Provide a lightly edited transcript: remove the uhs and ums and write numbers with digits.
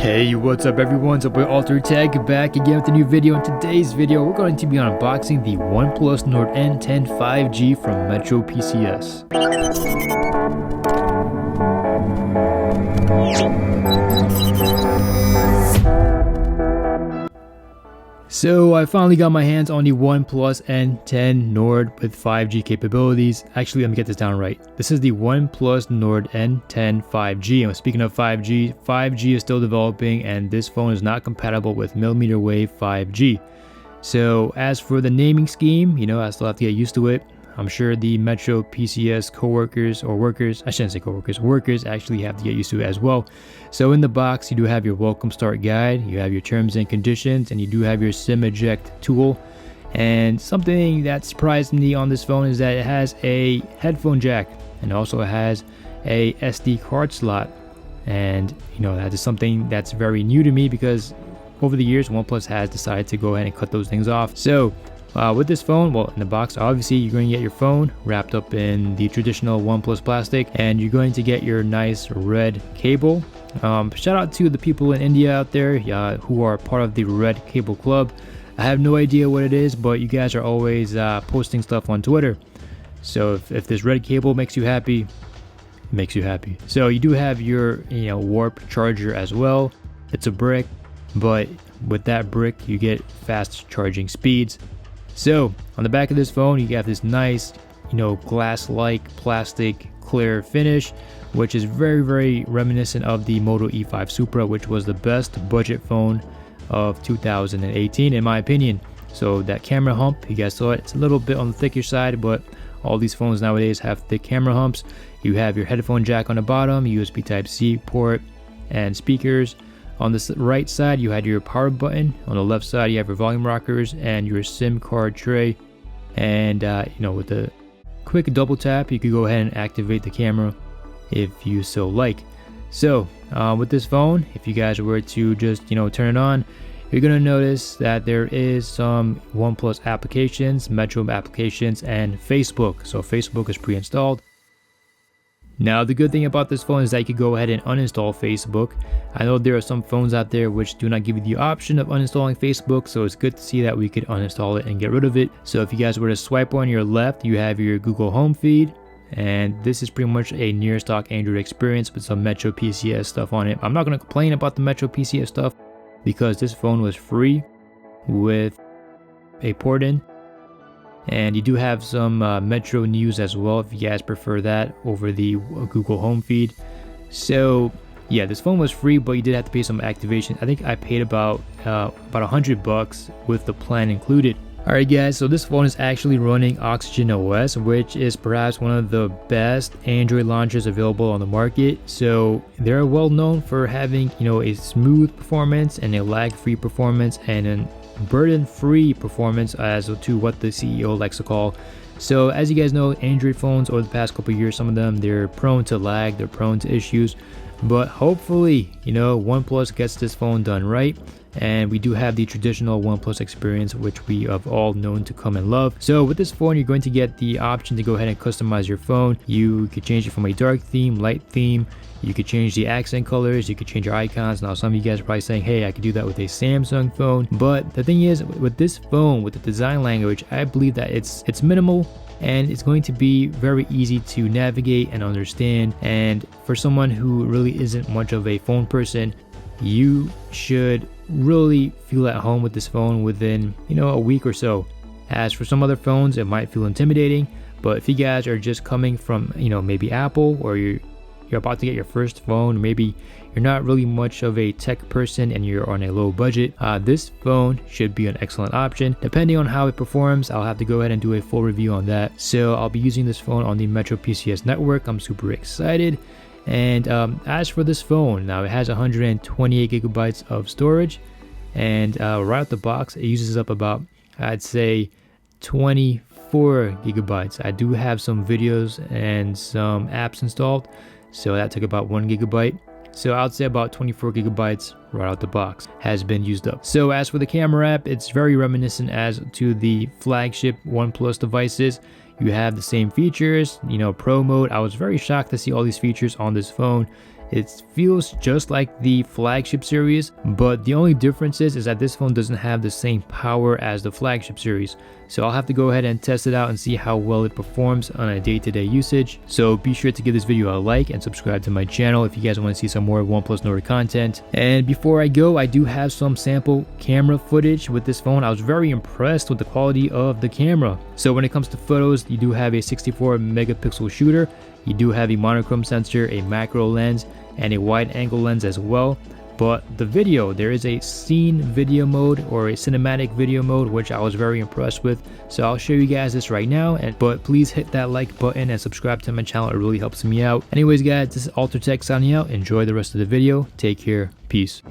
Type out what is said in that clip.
Hey, what's up everyone? It's your boy Altered Tech back again with a new video. In today's video, we're going to be unboxing the OnePlus Nord N10 5G from Metro PCS. So I finally got my hands on the OnePlus N10 Nord with 5G capabilities. Actually, let me get this down right. This is the OnePlus Nord N10 5G. And speaking of 5G, 5G is still developing and this phone is not compatible with millimeter wave 5G. So as for the naming scheme, I still have to get used to it. I'm sure the Metro PCS coworkers or workers, I shouldn't say coworkers, workers actually have to get used to it as well. So in the box, you do have your welcome start guide, you have your terms and conditions, and you do have your SIM eject tool. And something that surprised me on this phone is that it has a headphone jack and also has a SD card slot. And that is something that's very new to me because over the years, OnePlus has decided to go ahead and cut those things off. So with this phone, well, in the box, obviously you're going to get your phone wrapped up in the traditional OnePlus plastic, and you're going to get your nice red cable. Shout out to the people in India out there who are part of the Red Cable Club. I have no idea what it is, but you guys are always posting stuff on Twitter. So if this red cable makes you happy, it makes you happy. So you do have your warp charger as well. It's a brick, but with that brick you get fast charging speeds. So on the back of this phone, you got this nice, glass-like plastic clear finish, which is very, very reminiscent of the Moto E5 Supra, which was the best budget phone of 2018, in my opinion. So that camera hump, you guys saw it, it's a little bit on the thicker side, but all these phones nowadays have thick camera humps. You have your headphone jack on the bottom, USB Type-C port, and speakers. On the right side, you had your power button. On the left side, you have your volume rockers and your SIM card tray. And, with a quick double tap, you could go ahead and activate the camera if you so like. So, with this phone, if you guys were to just, turn it on, you're going to notice that there is some OnePlus applications, Metro applications, and Facebook. So, Facebook is pre-installed. Now, the good thing about this phone is that you could go ahead and uninstall Facebook. I know there are some phones out there which do not give you the option of uninstalling Facebook, so it's good to see that we could uninstall it and get rid of it. So if you guys were to swipe on your left, you have your Google Home feed, and this is pretty much a near stock Android experience with some Metro PCS stuff on it. I'm not going to complain about the Metro PCS stuff because this phone was free with a port in. And you do have some Metro news as well if you guys prefer that over the Google Home feed. So yeah, this phone was free, but you did have to pay some activation. I think I paid about $100 with the plan included. Alright guys, so this phone is actually running Oxygen OS, which is perhaps one of the best Android launchers available on the market. So they're well known for having a smooth performance and a lag-free performance and an burden-free performance as to what the CEO likes to call. So as you guys know, Android phones over the past couple of years, some of them, they're prone to lag, they're prone to issues, but hopefully OnePlus gets this phone done right, and we do have the traditional OnePlus experience which we have all known to come and love. So with this phone, you're going to get the option to go ahead and customize your phone. You could change it from a dark theme, light theme. You could change the accent colors, you could change your icons. Now some of you guys are probably saying, hey, I could do that with a Samsung phone. But the thing is, with this phone, with the design language, I believe that it's minimal and it's going to be very easy to navigate and understand. And for someone who really isn't much of a phone person, you should really feel at home with this phone within a week or so. As for some other phones, it might feel intimidating, but if you guys are just coming from maybe Apple, or you're about to get your first phone, maybe you're not really much of a tech person and you're on a low budget, this phone should be an excellent option. Depending on how it performs, I'll have to go ahead and do a full review on that. So I'll be using this phone on the Metro PCS network. I'm super excited. And as for this phone, now it has 128 gigabytes of storage, and right out the box it uses up about, I'd say, 24 gigabytes. I do have some videos and some apps installed, so that took about 1 gigabyte. So I'd say about 24 gigabytes right out the box has been used up. So as for the camera app, it's very reminiscent as to the flagship OnePlus devices. You have the same features, Pro mode. I was very shocked to see all these features on this phone. It feels just like the flagship series, but the only difference is that this phone doesn't have the same power as the flagship series. So I'll have to go ahead and test it out and see how well it performs on a day-to-day usage. So be sure to give this video a like and subscribe to my channel if you guys want to see some more OnePlus Nord content. And before I go, I do have some sample camera footage with this phone. I was very impressed with the quality of the camera. So when it comes to photos, you do have a 64 megapixel shooter. You do have a monochrome sensor, a macro lens, and a wide angle lens as well. But the video, there is a scene video mode or a cinematic video mode, which I was very impressed with. So I'll show you guys this right now, but please hit that like button and subscribe to my channel. It really helps me out. Anyways guys, this is Altertech signing out. Enjoy the rest of the video. Take care. Peace.